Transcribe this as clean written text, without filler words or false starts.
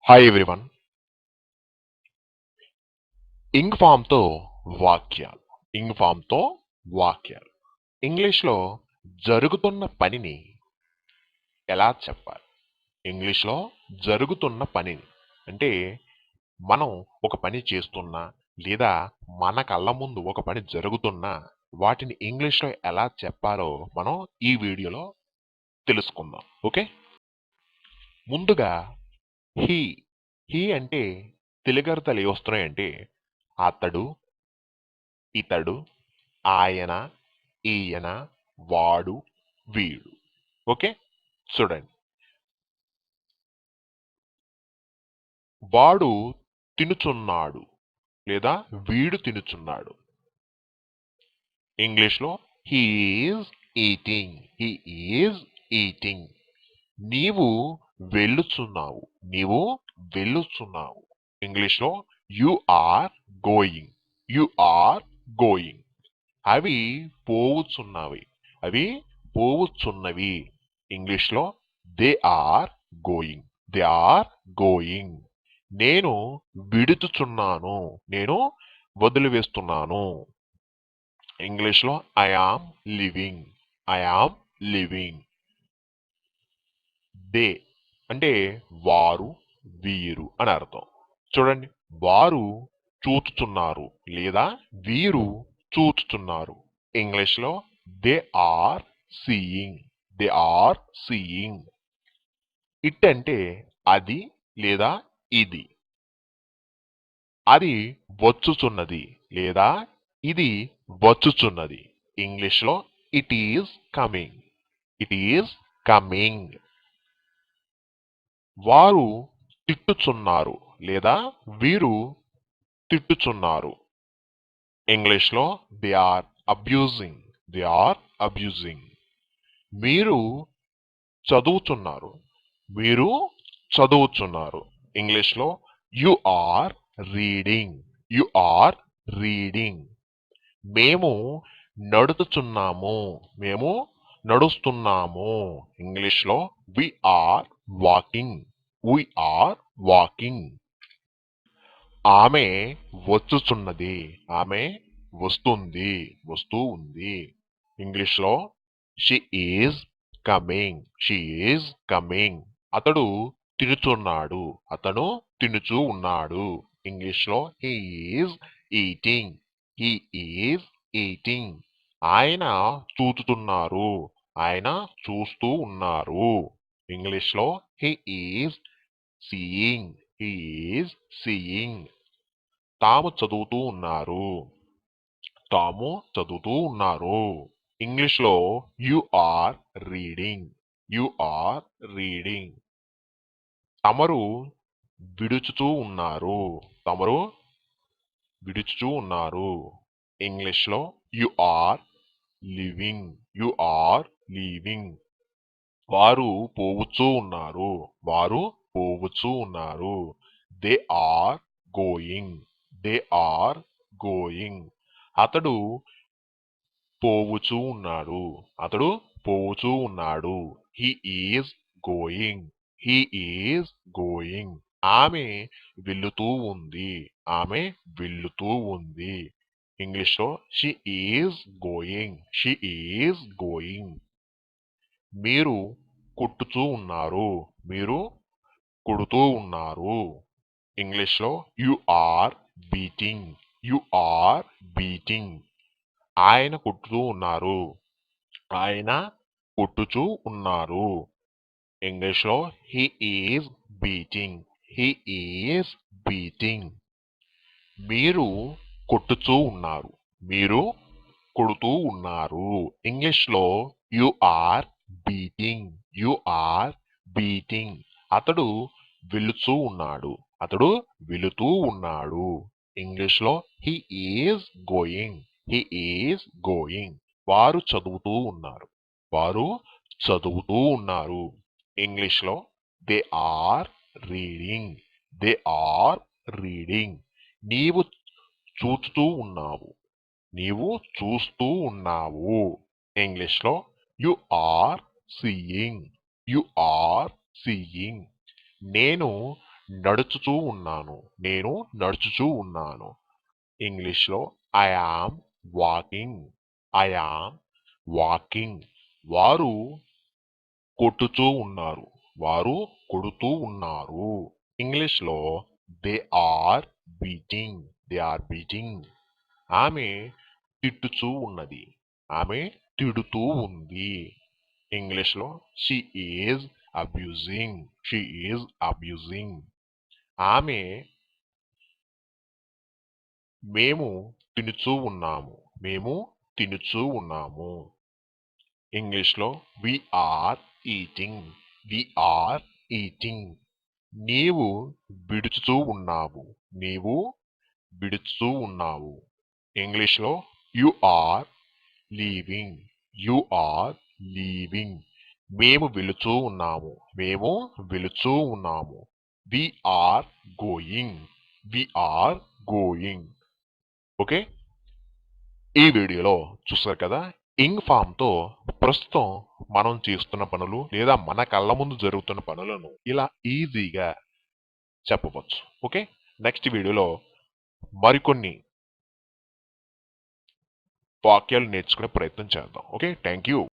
Hi everyone. ఇంగ్ ఫామ్తో వాక్యాలు వాక్యాలు ఇంగ్లీష్లో జరుగుతున్న పనిని ఎలా చెప్పాలి? ఇంగ్లీష్లో జరుగుతున్న పనిని అంటే మనం ఒక పని చేస్తున్నా లేదా మన కళ్ళ ముందు ఒక పని జరుగుతున్నా వాటిని ఇంగ్లీష్లో ఎలా చెప్పాలో మనం ఈ వీడియోలో తెలుసుకుందాం. ఓకే, ముందుగా హీ హీ అంటే తెలుగు అర్థాలు ఏ వస్తున్నాయంటే అతడు, ఇతడు, ఆయన, ఈయన, వాడు, వీడు. ఓకే, చూడండి. వాడు తినుచున్నాడు లేదా వీడు తినుచున్నాడు. ఇంగ్లీష్లో he is eating. He is eating. నీవు వెళ్ళుచున్నావు. నీవు వెళ్ళుచున్నావు. ఇంగ్లీష్లో you are going. You are going. అవి పోవుచున్నవి. అవి పోవుచున్నవి. ఇంగ్లీష్లో they are going. They are going. నేను విడుచుచున్నాను. నేను వదిలివేస్తున్నాను. ఇంగ్లీష్లో I am living. I am living. They అంటే వారు, వీరు అని అర్థం. చూడండి, వారు చూచుచున్నారు లేదా వీరు చూచుచున్నారు. ఇంగ్లీష్లో they are seeing. They are seeing. It అంటే అది లేదా ఇది. అది వచ్చుచున్నది లేదా ఇది వచ్చుచున్నది. ఇంగ్లీష్లో it is coming. It is coming. వారు తిట్టుచున్నారు లేదా వీరు తిట్టుచున్నారు. ఇంగ్లీష్లో they are abusing. They are abusing. మీరు చదువుతున్నారు. మీరు చదువుతున్నారు. ఇంగ్లీష్లో you are reading. You are reading. మేము నడుచుచున్నాము. మేము నడుస్తున్నాము. ఇంగ్లీష్లో we are walking. We are walking. ఆమె వచ్చుచున్నది. ఆమె వస్తుంది. వస్తూ ఉంది. ఇంగ్లీష్లో she is coming. She is coming. అతడు తినుచున్నాడు. అతను తినుచూ ఉన్నాడు. ఇంగ్లీష్లో he is eating. He is eating. ఆయన చూచుతున్నారు. ఆయన చూస్తూ ఉన్నారు. ఇంగ్లీష్లో he is seeing. He is seeing. తాము చదువుతూ ఉన్నారు. తాము చదువుతూ ఉన్నారు. ఇంగ్లీష్లో you are reading. You are reading. తమరు విడుచుతూ ఉన్నారు. తమరు విడుచుతూ ఉన్నారు. ఇంగ్లీష్లో you are living. You are leaving. వారు పోవచ్చు ఉన్నారు. వారు పోవచ్చు ఉన్నారు. They are going. They are going. అతడు పోవచ్చు ఉన్నాడు. అతడు పోవచ్చు ఉన్నాడు. He is going. He is going. ఆమె వెళ్లుతూ ఉంది. ఆమె వెళ్లుతూ ఉంది. ఇంగ్లీష్లో she is going. She is going. మీరు కొట్టుతూ ఉన్నారు. మీరు కొడుతూ ఉన్నారు. ఇంగ్లీష్లో you are beating. You are beating. ఆయన కొట్టుతూ ఉన్నారు. ఆయన కొట్టుచూ ఉన్నారు. ఇంగ్లీష్లో he is beating. He is beating. మీరు కొట్టుచూ ఉన్నారు. మీరు కొడుతూ ఉన్నారు. ఇంగ్లీష్లో you are beating. You are beating. అతడు వెళుతూ ఉన్నాడు. అతడు వెళుతూ ఉన్నాడు. ఇంగ్లీష్లో he is going. He is going. వారు చదువుతూ ఉన్నారు. వారు చదువుతూ ఉన్నారు. ఇంగ్లీష్లో they are reading. They are reading. నీవు చూస్తూ ఉన్నావు. నీవు చూస్తూ ఉన్నావు. ఇంగ్లీష్లో you are seeing. You are seeing. నేను నడుచుచూ ఉన్నాను. నేను నడుచుచూ ఉన్నాను. ఇంగ్లీష్లో I am walking. I am walking. వారు కొట్టుచూ ఉన్నారు. వారు కొడుతూ ఉన్నారు. ఇంగ్లీష్లో they are beating. They are beating. ఆమె తిట్టుచూ ఉన్నది. ఆమె తిడుతూ ఉంది. ఇంగ్లీష్లో she is abusing. She is abusing. ఆమె మేము తినుచూ ఉన్నాము. మేము తినుచూ ఉన్నాము. ఇంగ్లీష్లో we are eating. We are eating. నీవు విడుచుతూ ఉన్నావు. నీవు విడుచుతూ ఉన్నావు. ఇంగ్లీష్లో you are leaving. You are leaving. మేము వెళుతూ ఉన్నాము. మేము వెళుతూ ఉన్నాము. We are going. We are going. Okay, ఈ వీడియోలో చూసారు కదా, ఇంగ్ ఫామ్ తో ప్రస్తుతం మనం చేస్తున్న పనులు లేదా మన కళ్ళ ముందు జరుగుతున్న పనులను ఇలా ఈజీగా చెప్పవచ్చు. ఓకే, నెక్స్ట్ వీడియోలో మరికొన్ని వాక్యాలు నేర్చుకునే ప్రయత్నం చేద్దాం. Okay, thank you.